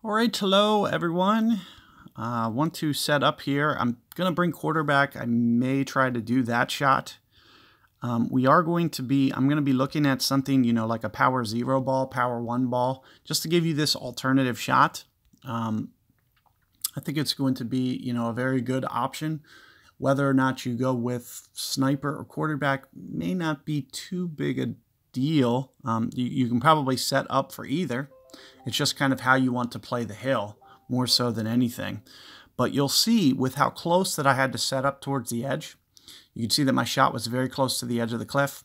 All right, hello everyone. I want to set up here. I'm going to bring quarterback. I may try to do that shot. I'm going to be looking at something, like a power 0 ball, power 1 ball, just to give you this alternative shot. I think it's going to be, a very good option. Whether or not you go with sniper or quarterback may not be too big a deal. You can probably set up for either. It's just kind of how you want to play the hill, more so than anything. But you'll see with how close that I had to set up towards the edge, you can see that my shot was very close to the edge of the cliff,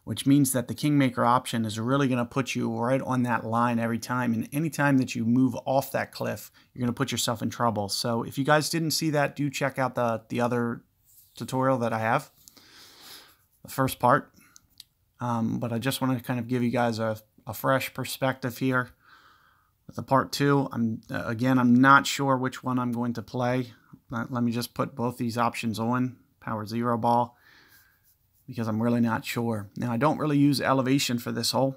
which means that the Kingmaker option is really going to put you right on that line every time. And anytime that you move off that cliff, you're going to put yourself in trouble. So if you guys didn't see that, do check out the other tutorial that I have, the first part. But I just want to kind of give you guys a fresh perspective here. With the part 2, I'm not sure which one I'm going to play. Let me just put both these options on, power 0 ball, because I'm really not sure. Now, I don't really use elevation for this hole,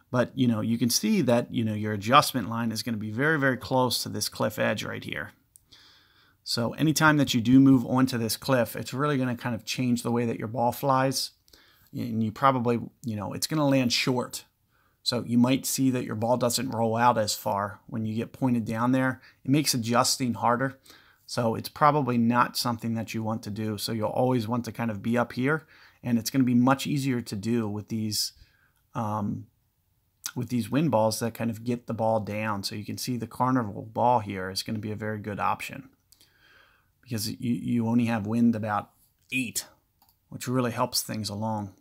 but you can see that your adjustment line is going to be very, very close to this cliff edge right here. So anytime that you do move onto this cliff, it's really going to kind of change the way that your ball flies, and you probably, it's going to land short. So you might see that your ball doesn't roll out as far when you get pointed down there. It makes adjusting harder. So it's probably not something that you want to do. So you'll always want to kind of be up here, and it's going to be much easier to do with these wind balls that kind of get the ball down. So you can see the carnival ball here is going to be a very good option because you only have wind about 8, which really helps things along.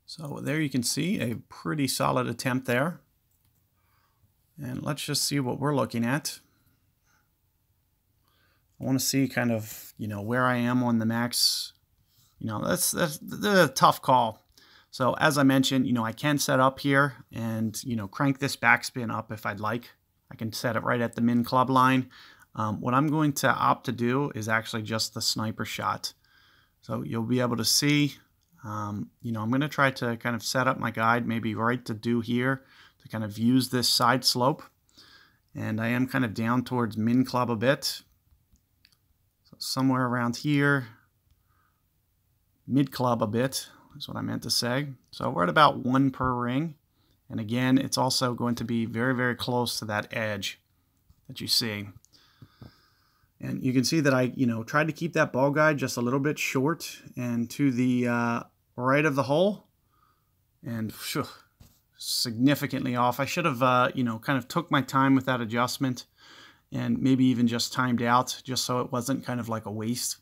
So there you can see a pretty solid attempt there. And let's just see what we're looking at. I want to see kind of, where I am on the max. That's a tough call. So as I mentioned, I can set up here and, crank this backspin up if I'd like. I can set it right at the min club line. What I'm going to opt to do is actually just the sniper shot. So you'll be able to see, I'm going to try to kind of set up my guide maybe right to do here to kind of use this side slope. And I am kind of down towards min club a bit. So somewhere around here, mid club a bit is what I meant to say. So we're at about 1 per ring. And again, it's also going to be very, very close to that edge that you see. And you can see that I, tried to keep that ball guide just a little bit short and to the right of the hole, and significantly off. I should have, kind of took my time with that adjustment and maybe even just timed out just so it wasn't kind of like a waste.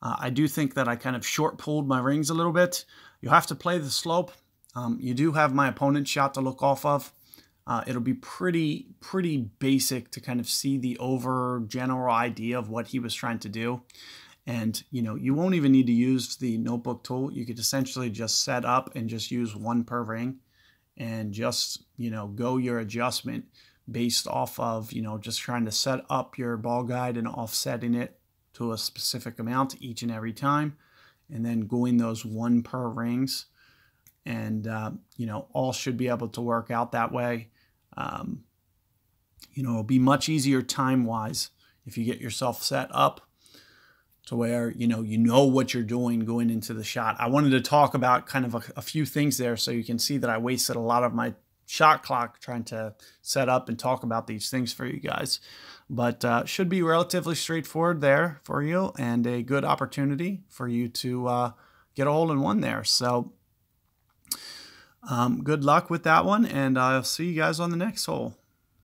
I do think that I kind of short pulled my rings a little bit. You'll have to play the slope. You do have my opponent's shot to look off of. It'll be pretty basic to kind of see the general idea of what he was trying to do. And, you won't even need to use the notebook tool. You could essentially just set up and just use 1 per ring and just, go your adjustment based off of, just trying to set up your ball guide and offsetting it to a specific amount each and every time. And then going those 1 per rings. And, all should be able to work out that way. It'll be much easier time-wise if you get yourself set up to where, you know what you're doing going into the shot. I wanted to talk about kind of a few things there so you can see that I wasted a lot of my shot clock trying to set up and talk about these things for you guys. But should be relatively straightforward there for you and a good opportunity for you to get a hole in one there. So good luck with that one, and I'll see you guys on the next hole.